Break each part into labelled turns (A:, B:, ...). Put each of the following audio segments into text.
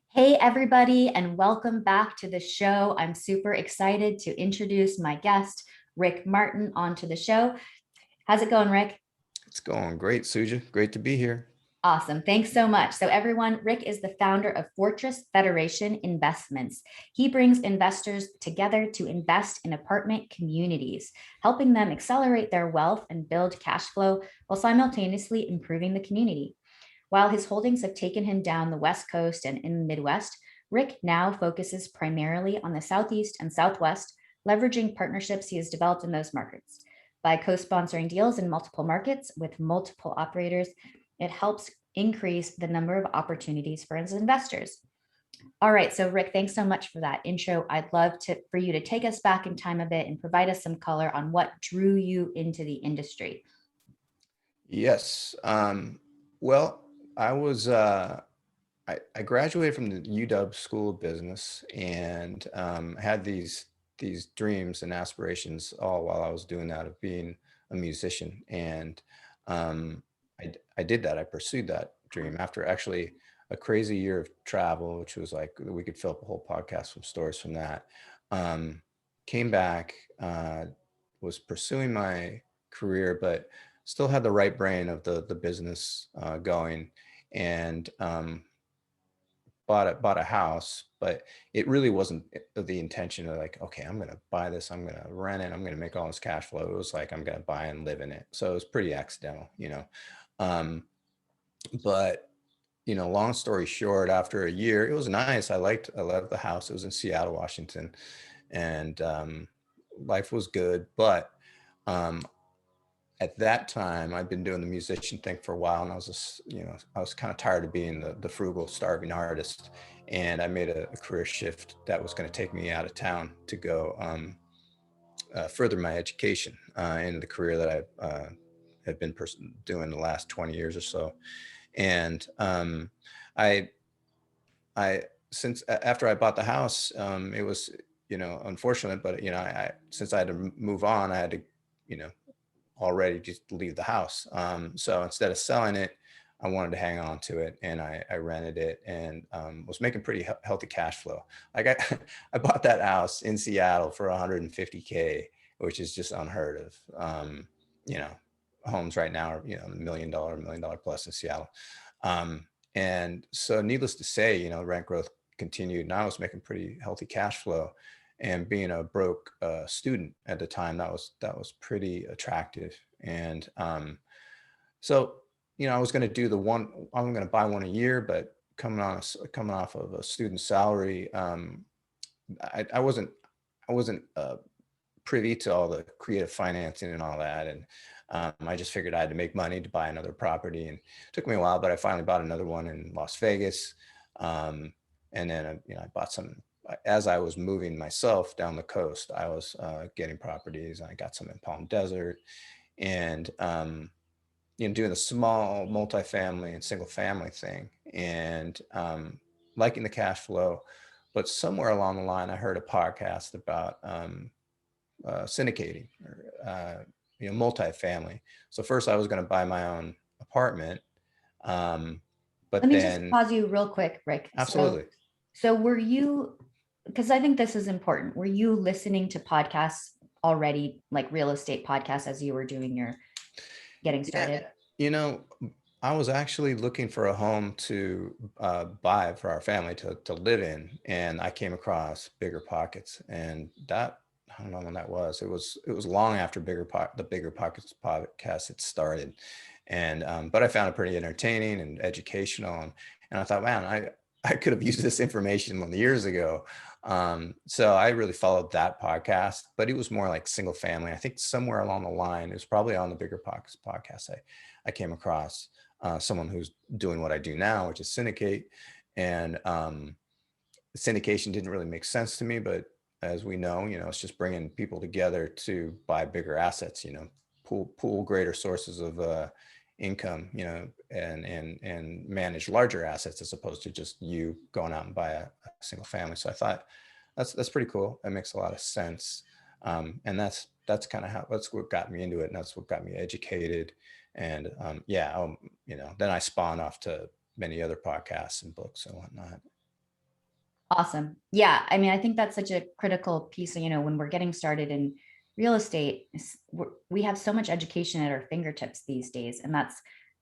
A: Hey, everybody, and welcome back to the show. I'm super excited to introduce my guest, Rick Martin, onto the show. How's it going, Rick?
B: It's going great, Suja. Great to be here.
A: Awesome. Thanks so much. So, everyone, Rick is the founder of Fortress Federation Investments. He brings investors together to invest in apartment communities, helping them accelerate their wealth and build cash flow while simultaneously improving the community. While his holdings have taken him down the West Coast and in the Midwest, Rick now focuses primarily on the Southeast and Southwest, leveraging partnerships he has developed in those markets. By co sponsoring deals in multiple markets with multiple operators, it helps increase the number of opportunities for his investors. All right, so Rick, thanks so much for that intro. I'd love for you to take us back in time a bit and provide us some color on what drew you into the industry.
B: Yes. Well, I was I graduated from the UW School of Business and had these dreams and aspirations all while I was doing that of being a musician. And I did that. I pursued that dream after actually a crazy year of travel, which was like we could fill up a whole podcast from stories from that. Um, Came back, was pursuing my career, but still had the right brain of the business going, and bought a house. But it really wasn't the intention of like, okay, I'm gonna buy this, I'm gonna rent it, I'm gonna make all this cash flow. It was like I'm gonna buy and live in it. So it was pretty accidental. Um, but long story short, after a year, it was nice. I loved the house. It was in Seattle, Washington, and life was good. But um, at that time, I'd been doing the musician thing for a while, and I was just, I was kind of tired of being the frugal, starving artist, and I made a career shift that was going to take me out of town to go further my education in the career that I have been doing the last 20 years or so. And I, I since after I bought the house, it was unfortunate, but since I had to move on, I had to you know already just leave the house. So instead of selling it, I wanted to hang on to it, and I rented it, and was making pretty healthy cash flow. Like I bought that house in Seattle for 150K, which is just unheard of. You know, Homes right now are $1 million plus in Seattle, um, and so needless to say, rent growth continued, and I was making pretty healthy cash flow, and being a broke student at the time, that was pretty attractive. And so I was going to do I'm going to buy one a year, but coming off of a student salary, I wasn't privy to all the creative financing and all that. And I just figured I had to make money to buy another property, and it took me a while, but I finally bought another one in Las Vegas. And then I bought some as I was moving myself down the coast. I was getting properties. I got some in Palm Desert, and doing the small multifamily and single family thing, and liking the cash flow. But somewhere along the line, I heard a podcast about syndicating, or multifamily. So first I was going to buy my own apartment,
A: Let
B: but
A: me just
B: then
A: pause you real quick, Rick. So,
B: absolutely.
A: so were you, because I think this is important, were you listening to podcasts already, like real estate podcasts, as you were doing your getting
B: Yeah,
A: started?
B: you know, I was actually looking for a home to buy for our family to live in, and I came across Bigger Pockets, and that I don't know when that was. It was long after the Bigger Pockets podcast had started, and but I found it pretty entertaining and educational, and I thought, man, I could have used this information years ago. So I really followed that podcast, but it was more like single family. I think somewhere along the line, it was probably on the Bigger Pockets podcast, I came across someone who's doing what I do now, which is syndicate. And syndication didn't really make sense to me, but as we know, it's just bringing people together to buy bigger assets, pool greater sources of income, and manage larger assets, as opposed to just you going out and buy a single family. So I thought that's pretty cool. That makes a lot of sense. And that's that's kind of how, that's what got me into it. And that's what got me educated. And yeah, then I spawned off to many other podcasts and books and whatnot.
A: Awesome. Yeah. I mean, I think that's such a critical piece. When we're getting started in real estate, we have so much education at our fingertips these days. And that's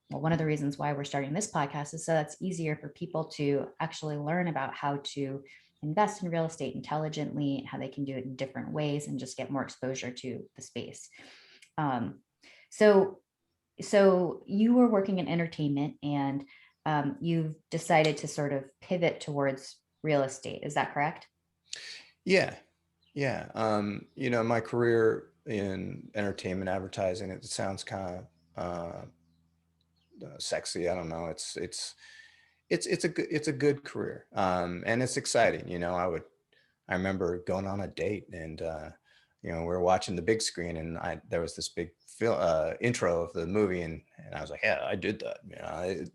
A: one of the reasons why we're starting this podcast, is so that's easier for people to actually learn about how to invest in real estate intelligently, how they can do it in different ways, and just get more exposure to the space. Um, so, so you were working in entertainment, and you've decided to sort of pivot towards real estate. Is that correct?
B: Yeah. Yeah. My career in entertainment advertising, it sounds kind of sexy. I don't know. It's a good career. And it's exciting. I remember going on a date and, we were watching the big screen and there was this big intro of the movie and I was like, yeah, I did that.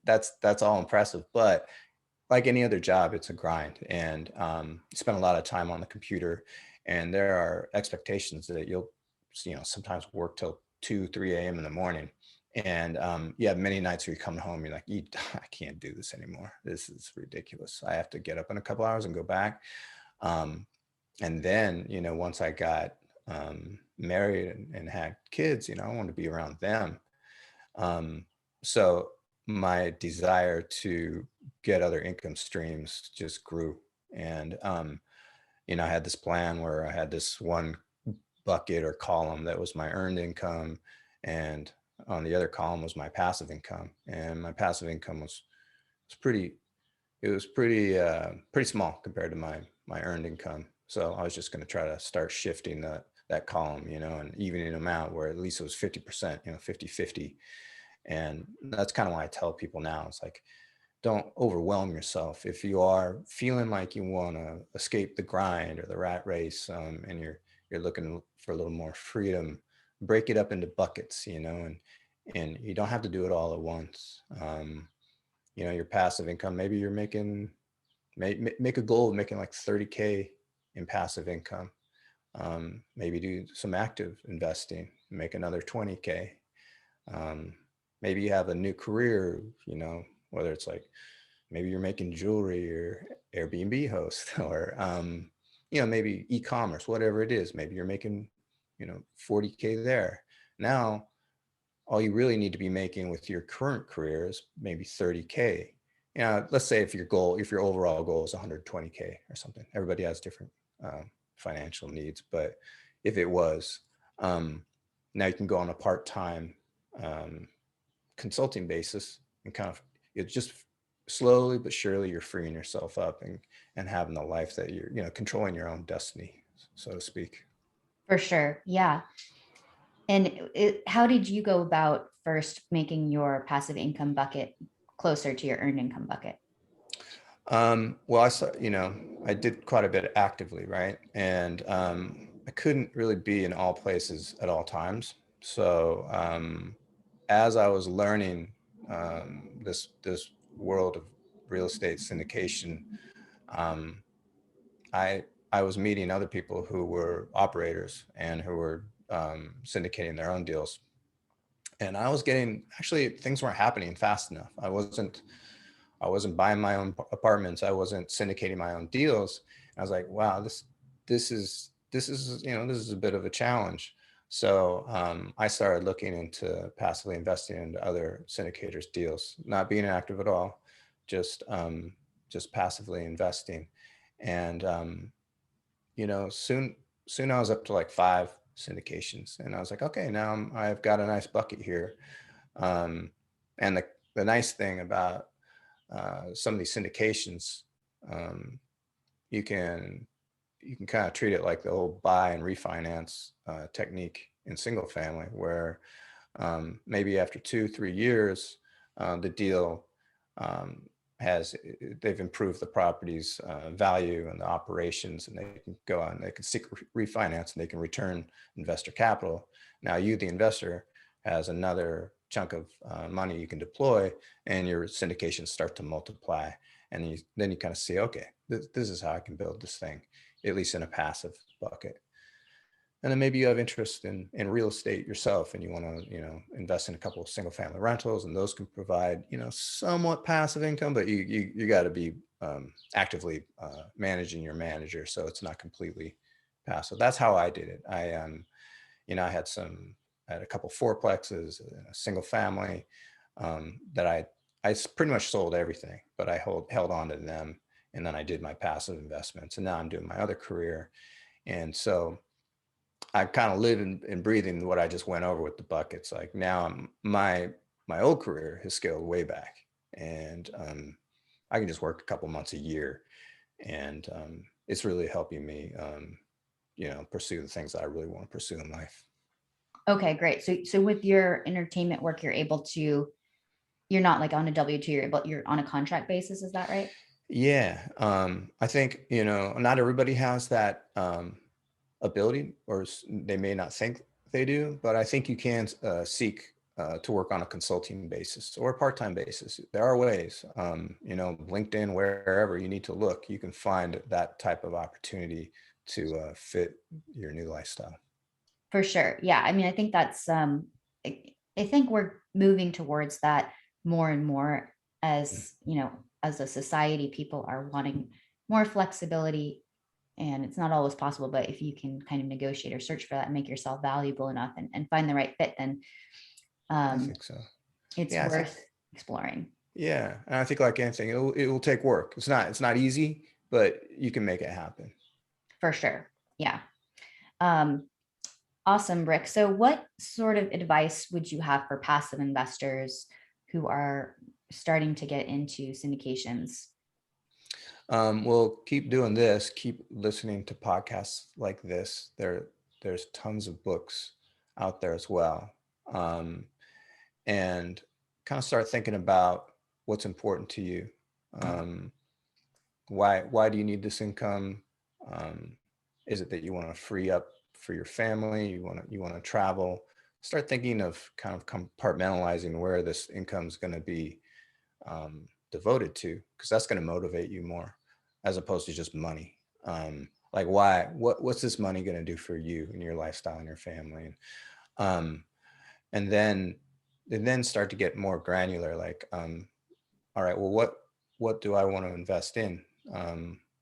B: That's all impressive. But like any other job, it's a grind and you spend a lot of time on the computer and there are expectations that you'll, sometimes work till 2, 3 a.m. in the morning. And you have many nights where you come home, you're like, I can't do this anymore. This is ridiculous. I have to get up in a couple hours and go back. Um, and then, once I got married and had kids, I wanted to be around them. Um, so my desire to get other income streams just grew. And, I had this plan where I had this one bucket or column that was my earned income. And on the other column was my passive income. And my passive income was pretty, it was pretty small compared to my earned income. So I was just going to try to start shifting that column, and evening them out where at least it was 50%, 50-50. And that's kind of why I tell people now, it's like, don't overwhelm yourself. If you are feeling like you want to escape the grind or the rat race, and you're looking for a little more freedom, break it up into buckets, and you don't have to do it all at once. Your passive income, maybe you're make a goal of making like 30K in passive income. Maybe do some active investing, make another 20K. Um, Maybe you have a new career, whether it's like maybe you're making jewelry or Airbnb host or, maybe e-commerce, whatever it is. Maybe you're making, 40K there. Now, all you really need to be making with your current career is maybe 30K. Let's say if your overall goal is 120K or something. Everybody has different financial needs, but if it was, now you can go on a part-time consulting basis and kind of, it's just slowly but surely you're freeing yourself up and having the life that you're, controlling your own destiny, so to speak.
A: For sure. Yeah. And how did you go about first making your passive income bucket closer to your earned income bucket?
B: Well, I saw, I did quite a bit actively, right? And I couldn't really be in all places at all times. So as I was learning this world of real estate syndication, um, I I was meeting other people who were operators and who were syndicating their own deals, and I was getting, actually things weren't happening fast enough. I wasn't buying my own apartments. I wasn't syndicating my own deals. I was like, wow, this is a bit of a challenge. So I started looking into passively investing into other syndicators' deals, not being active at all, just passively investing. And soon I was up to like 5 syndications, and I was like, okay, now I've got a nice bucket here. Um, and the nice thing about some of these syndications, um, you can kind of treat it like the old buy and refinance technique in single family, where maybe after 2-3 years, the deal um, they've improved the property's value and the operations, and they can go on, they can seek refinance, and they can return investor capital. Now you, the investor, has another chunk of money you can deploy, and your syndications start to multiply. And then you kind of see, okay, this is how I can build this thing, at least in a passive bucket. And then maybe you have interest in real estate yourself and you want to, invest in a couple of single family rentals, and those can provide, somewhat passive income, but you got to be actively managing your manager. So it's not completely passive. That's how I did it. I had I had a couple fourplexes, a single family that pretty much sold everything, but I held on to them. And then I did my passive investments, and now I'm doing my other career. And so I kind of live and breathing what I just went over with the buckets. Like now my old career has scaled way back, and I can just work a couple months a year, and it's really helping me, pursue the things that I really want to pursue in life.
A: Okay, great. So with your entertainment work, you're not like on a W-2, you're on a contract basis. Is that right?
B: Yeah, I think not everybody has that ability, or they may not think they do, but I think you can seek to work on a consulting basis or a part-time basis. There are ways, LinkedIn, wherever you need to look, you can find that type of opportunity to fit your new lifestyle.
A: For sure. Yeah. I mean, I think that's I, I think we're moving towards that more and more as, as a society, people are wanting more flexibility, and it's not always possible, but if you can kind of negotiate or search for that and make yourself valuable enough and find the right fit, then
B: I
A: um,
B: think so.
A: it's
B: Yeah, I think.
A: worth exploring.
B: Yeah, and I think like anything, it will take work. It's not easy, but you can make it happen.
A: For sure. Yeah. Um, Awesome, Rick. So, what sort of advice would you have for passive investors who are starting to get into syndications?
B: Well, keep doing this. Keep listening to podcasts like this. There's tons of books out there as well, um, and kind of start thinking about what's important to you. Um, why do you need this income? Um, is it that you want to free up for your family? You want to travel? Start thinking of kind of compartmentalizing where this income is going to be devoted to, because that's going to motivate you more as opposed to just money. Like what's this money going to do for you and your lifestyle and your family? Um, and then start to get more granular, like, all right, well, what do I want to invest in?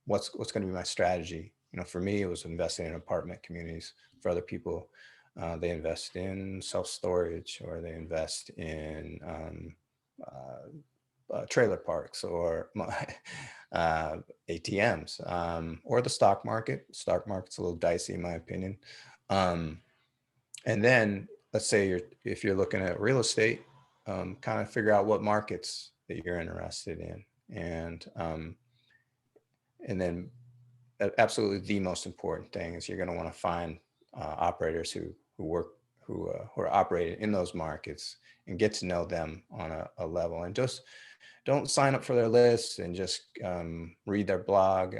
B: What's going to be my strategy? For me, it was investing in apartment communities. For other people, they invest in self-storage, or they invest in trailer parks, or ATMs, or the stock market. Stock market's a little dicey in my opinion. Um, and then let's say if you're looking at real estate, kind of figure out what markets that you're interested in, and then absolutely the most important thing is you're going to want to find operators who are operating in those markets, and get to know them on a level, and just don't sign up for their list and just read their blog.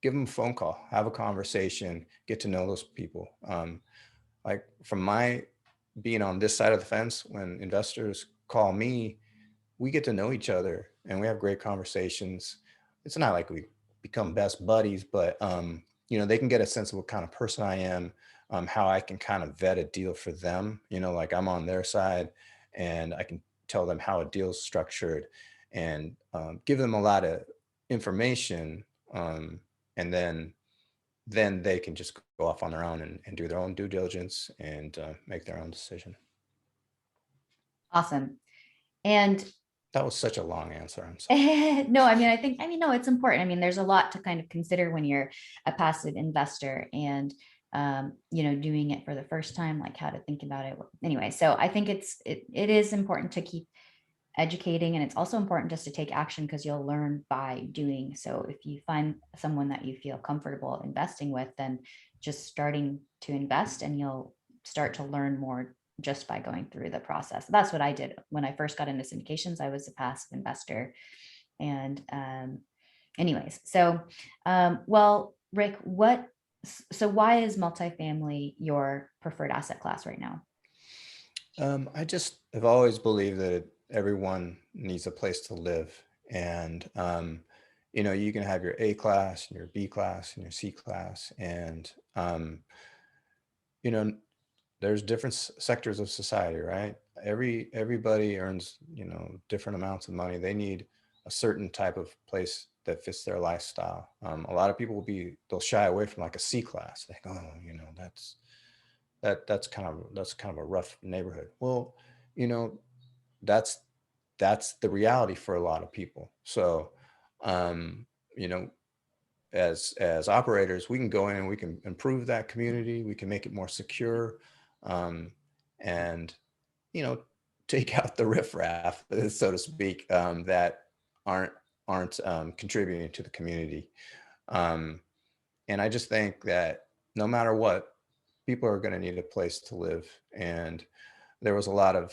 B: Give them a phone call, have a conversation, get to know those people. Like from my being on this side of the fence, when investors call me, we get to know each other and we have great conversations. It's not like we become best buddies, but they can get a sense of what kind of person I am, how I can kind of vet a deal for them. Like I'm on their side, and I can tell them how a deal's structured, and give them a lot of information, and then they can just go off on their own and do their own due diligence, and make their own decision.
A: Awesome. And
B: That was such a long answer. I'm sorry.
A: no, no, it's important. I mean, there's a lot to kind of consider when you're a passive investor, and doing it for the first time, like how to think about it. Anyway, so I think it is important to keep educating, and it's also important just to take action, because you'll learn by doing. So if you find someone that you feel comfortable investing with, then just starting to invest, and you'll start to learn more just by going through the process. That's what I did when I first got into syndications. I was a passive investor. And anyways, so well, Rick, why is multifamily your preferred asset class right now?
B: I just have always believed that everyone needs a place to live. And, you can have your A class and your B class and your C class. And you know, there's different sectors of society, right? Everybody earns, different amounts of money. They need a certain type of place that fits their lifestyle. A lot of people they'll shy away from like a C class. They go, oh, that's kind of a rough neighborhood. Well, you know, that's that's the reality for a lot of people. So, um, you know, as operators, we can go in and we can improve that community. We can make it more secure, um, and you know, take out the riffraff, so to speak, that aren't aren't contributing to the community. Um, and I just think that no matter what, people are going to need a place to live. And there was a lot of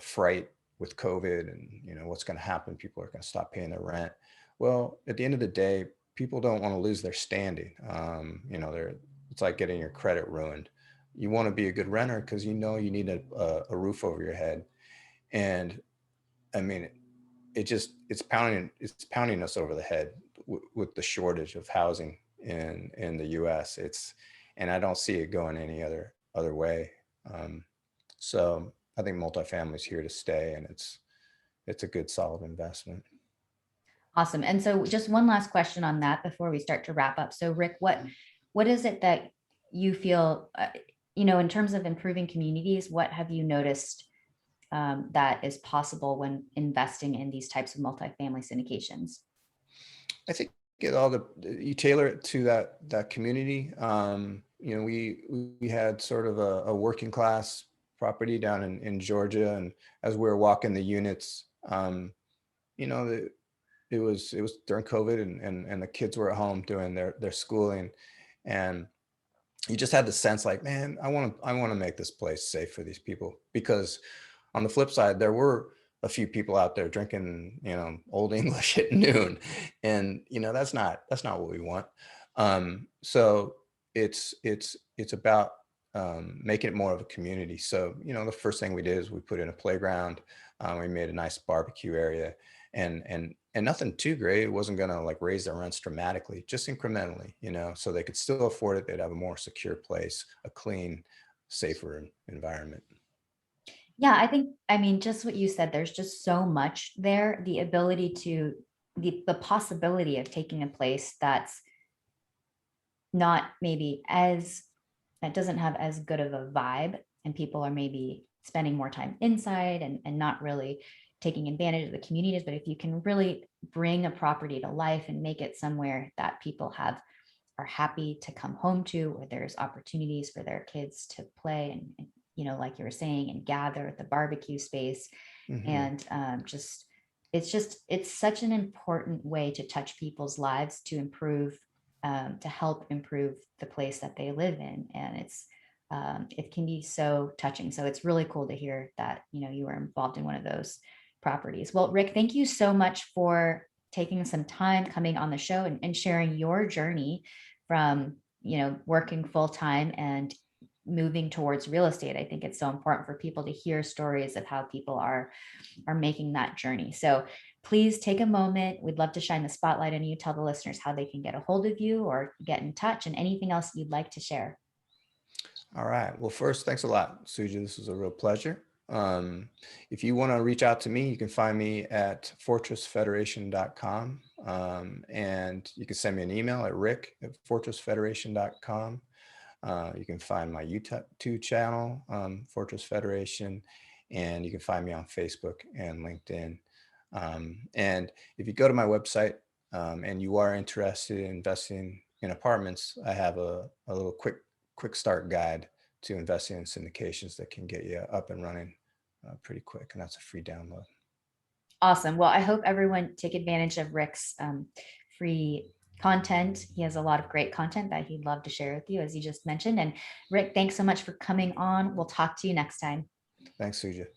B: fright with COVID, and what's going to happen. People are going to stop paying their rent. Well, at the end of the day, people don't want to lose their standing. It's like getting your credit ruined. You want to be a good renter because you need a roof over your head. And I mean, it's pounding us over the head with the shortage of housing in the U.S. And I don't see it going any other way. Um, so I think multifamily is here to stay, and it's a good solid investment.
A: Awesome. And so just one last question on that before we start to wrap up. So Rick, what is it that you feel, in terms of improving communities, what have you noticed that is possible when investing in these types of multifamily syndications?
B: I think you tailor it to that community. We had sort of a working class property down in Georgia, and as we were walking the units, you know, the, it was during COVID, and the kids were at home doing their schooling, and you just had the sense like, man, I want to make this place safe for these people. Because on the flip side, there were a few people out there drinking, old English at noon, and that's not what we want. So it's about making it more of a community. So the first thing we did is we put in a playground. We made a nice barbecue area, and nothing too great. It wasn't going to like raise their rents dramatically, just incrementally, so they could still afford it. They'd have a more secure place, a clean, safer environment.
A: Yeah, I mean, just what you said, there's just so much there, the ability to, the possibility of taking a place that's not maybe as, that doesn't have as good of a vibe, and people are maybe spending more time inside and not really taking advantage of the communities. But if you can really bring a property to life and make it somewhere that people are happy to come home to, where there's opportunities for their kids to play and like you were saying, and gather at the barbecue space,
B: Hmm.
A: and it's such an important way to touch people's lives, to improve, to help improve the place that they live in. And it can be so touching. So it's really cool to hear that you were involved in one of those properties. Well, Rick, thank you so much for taking some time coming on the show and sharing your journey from working full time and moving towards real estate. I think it's so important for people to hear stories of how people are making that journey. So please take a moment. We'd love to shine the spotlight on you. Tell the listeners how they can get a hold of you or get in touch, and anything else you'd like to share.
B: All right. Well, first, thanks a lot, Suja. This was a real pleasure. If you want to reach out to me, you can find me at fortressfederation.com. And you can send me an email at rick@fortressfederation.com. You can find my YouTube channel, Fortress Federation, and you can find me on Facebook and LinkedIn. And if you go to my website, and you are interested in investing in apartments, I have a little quick start guide to investing in syndications that can get you up and running pretty quick, and that's a free download.
A: Awesome. Well, I hope everyone take advantage of Rick's free content. He has a lot of great content that he'd love to share with you, as you just mentioned. And Rick, thanks so much for coming on. We'll talk to you next time.
B: Thanks, Suja.